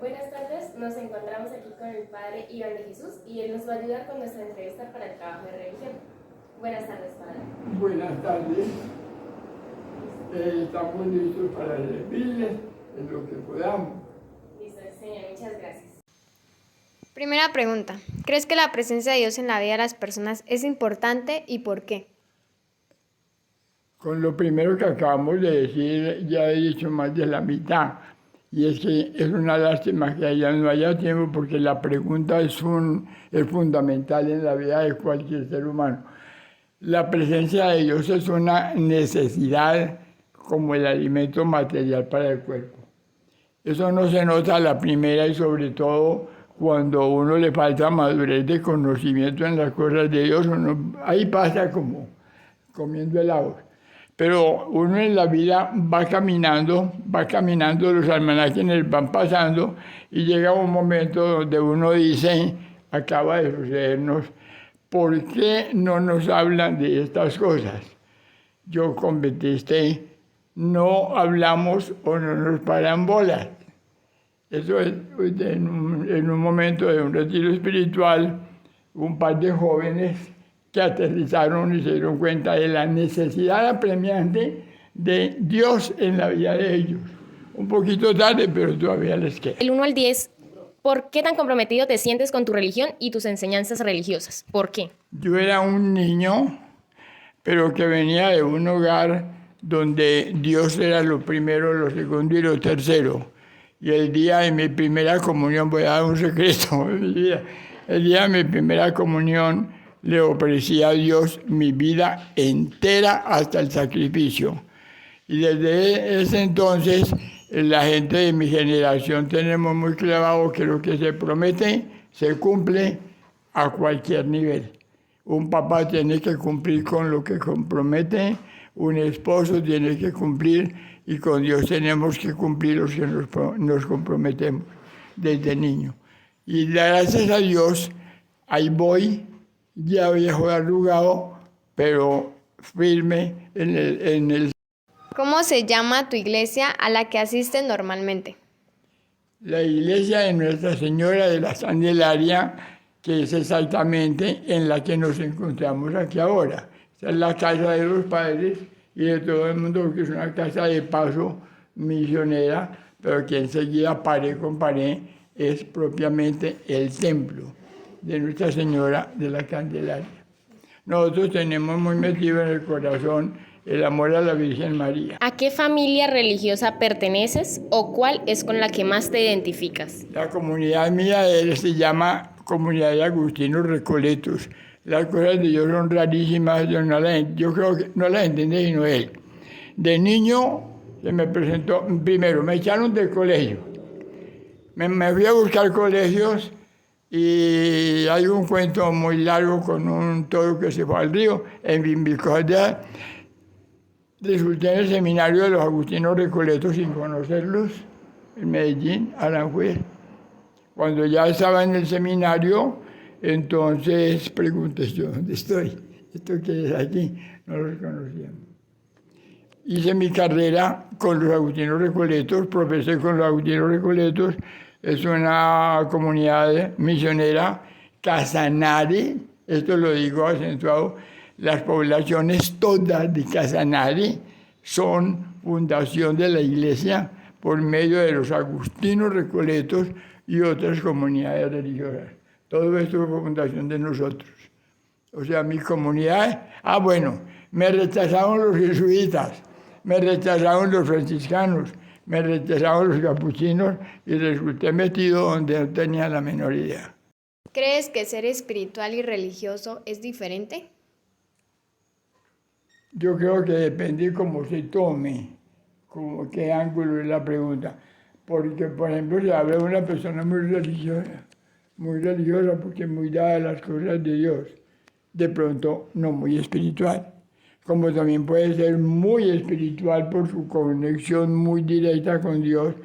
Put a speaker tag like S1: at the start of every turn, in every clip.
S1: Buenas tardes, nos encontramos aquí con el padre Iván de Jesús y él nos va a ayudar con nuestra entrevista para el trabajo de religión. Buenas tardes, padre.
S2: Buenas tardes. Estamos listos para servirles en lo que podamos.
S1: Listo, señor, muchas gracias.
S3: Primera pregunta. ¿Crees que la presencia de Dios en la vida de las personas es importante y por qué?
S2: Con lo primero que acabamos de decir, ya he dicho más de la mitad. Y es que es una lástima que allá no haya tiempo porque la pregunta es fundamental en la vida de cualquier ser humano. La presencia de Dios es una necesidad como el alimento material para el cuerpo. Eso no se nota a la primera y sobre todo cuando a uno le falta madurez de conocimiento en las cosas de Dios. Ahí pasa como comiendo helados. Pero uno en la vida va caminando, los almanaques van pasando y llega un momento donde uno dice, acaba de sucedernos, ¿por qué no nos hablan de estas cosas? Yo contesté, no hablamos o no nos paran bolas. Eso es en un momento de un retiro espiritual, un par de jóvenes que aterrizaron y se dieron cuenta de la necesidad apremiante de Dios en la vida de ellos. Un poquito tarde, pero todavía les queda.
S1: Del 1 al 10, ¿por qué tan comprometido te sientes con tu religión y tus enseñanzas religiosas? ¿Por qué?
S2: Yo era un niño, pero que venía de un hogar donde Dios era lo primero, lo segundo y lo tercero. Y el día de mi primera comunión, voy a dar un secreto de mi vida, el día de mi primera comunión le ofrecí a Dios mi vida entera hasta el sacrificio. Y desde ese entonces, la gente de mi generación tenemos muy clavado que lo que se promete se cumple a cualquier nivel. Un papá tiene que cumplir con lo que compromete, un esposo tiene que cumplir y con Dios tenemos que cumplir los que nos comprometemos desde niño. Y gracias a Dios, ahí voy, ya viejo arrugado, pero firme en el...
S3: ¿Cómo se llama tu iglesia a la que asistes normalmente?
S2: La iglesia de Nuestra Señora de la Candelaria, que es exactamente en la que nos encontramos aquí ahora. Esta es la casa de los padres y de todo el mundo, que es una casa de paso misionera, pero que enseguida pared con pared es propiamente el templo de Nuestra Señora de la Candelaria. Nosotros tenemos muy metido en el corazón el amor a la Virgen María.
S1: ¿A qué familia religiosa perteneces o cuál es con la que más te identificas?
S2: La comunidad mía se llama Comunidad de Agustinos Recoletos. Las cosas de Dios son rarísimas, yo creo que no las entiende sino él. De niño se me presentó, primero me echaron del colegio. Me fui a buscar colegios y hay un cuento muy largo con un toro que se fue al río, en Bimbicota. Resulté en el seminario de los Agustinos Recoletos sin conocerlos, en Medellín, Aranjuez. Cuando ya estaba en el seminario, entonces pregunté yo, ¿dónde estoy? ¿Esto qué es aquí? No los conocíamos. Hice mi carrera con los Agustinos Recoletos, profesé con los Agustinos Recoletos. Es una comunidad misionera, Casanare, esto lo digo acentuado, las poblaciones todas de Casanare son fundación de la iglesia por medio de los Agustinos Recoletos y otras comunidades religiosas. Todo esto fue fundación de nosotros. O sea, mi comunidad... bueno, me rechazaron los jesuitas, me rechazaron los franciscanos, me rechazaron los capuchinos y resulté metido donde no tenía la menor idea.
S3: ¿Crees que ser espiritual y religioso es diferente?
S2: Yo creo que depende cómo se tome, como qué ángulo es la pregunta. Porque, por ejemplo, se habla de una persona muy religiosa porque muy dada a las cosas de Dios, de pronto no muy espiritual. Como también puede ser muy espiritual por su conexión muy directa con Dios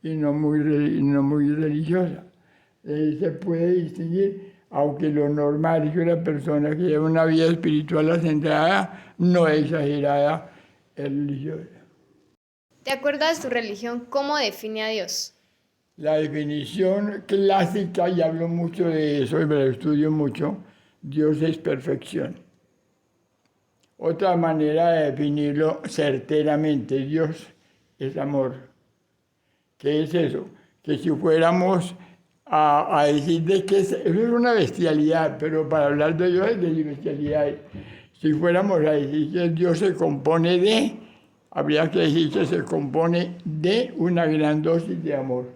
S2: y no muy religiosa. Se puede distinguir, aunque lo normal es que una persona que lleva una vida espiritual acentrada, no exagerada, es religiosa.
S3: De acuerdo a su religión, ¿cómo define a Dios?
S2: La definición clásica, y hablo mucho de eso, y me lo estudio mucho, Dios es perfección. Otra manera de definirlo certeramente, Dios es amor. ¿Qué es eso? Que si fuéramos a decir de que eso es una bestialidad, pero para hablar de Dios es de bestialidad. Si fuéramos a decir que Dios se compone de, habría que decir que se compone de una gran dosis de amor.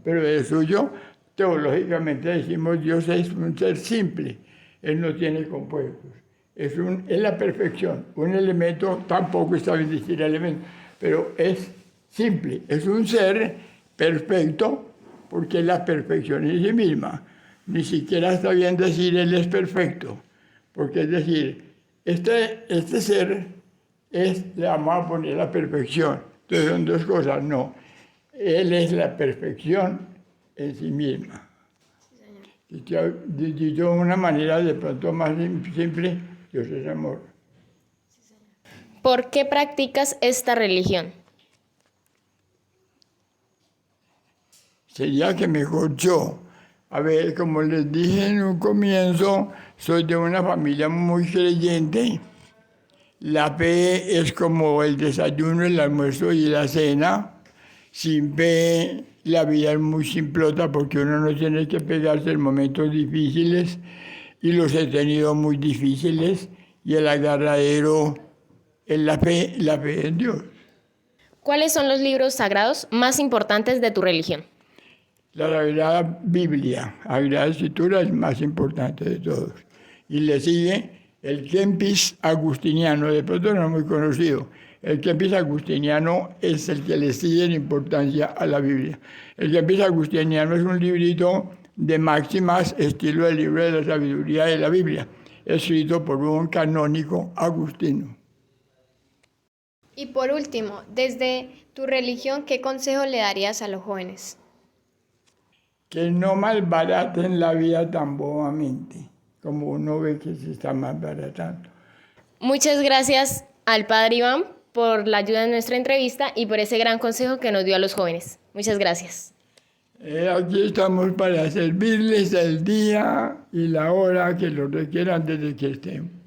S2: Pero de suyo, teológicamente decimos Dios es un ser simple, Él no tiene compuestos. Es la perfección, un elemento, tampoco está bien decir elemento, pero es simple, es un ser perfecto porque es la perfección en sí misma. Ni siquiera está bien decir Él es perfecto, porque es decir, este ser le vamos a poner la perfección. Entonces son dos cosas, no. Él es la perfección en sí misma. Dicho de una manera de pronto más simple, Dios es amor.
S1: ¿Por qué practicas esta religión?
S2: Sería que mejor yo. A ver, como les dije en un comienzo, soy de una familia muy creyente. La fe es como el desayuno, el almuerzo y la cena. Sin fe, la vida es muy simplota porque uno no tiene que pegarse en momentos difíciles y los he tenido muy difíciles y el agarradero es la fe en Dios.
S1: ¿Cuáles son los libros sagrados más importantes de tu religión?
S2: La Sagrada Biblia, la Sagrada Escritura es más importante de todos. Y le sigue el Kempis Agustiniano, de pronto no es muy conocido. El Kempis Agustiniano es el que le sigue en importancia a la Biblia. El Kempis Agustiniano es un librito de máximas, estilo del libro de la sabiduría de la Biblia, escrito por un canónigo agustino.
S3: Y por último, desde tu religión, ¿qué consejo le darías a los jóvenes?
S2: Que no malbaraten la vida tan bobamente, como uno ve que se está malbaratando.
S1: Muchas gracias al Padre Iván por la ayuda en nuestra entrevista y por ese gran consejo que nos dio a los jóvenes. Muchas gracias.
S2: Aquí estamos para servirles el día y la hora que lo requieran desde que estén.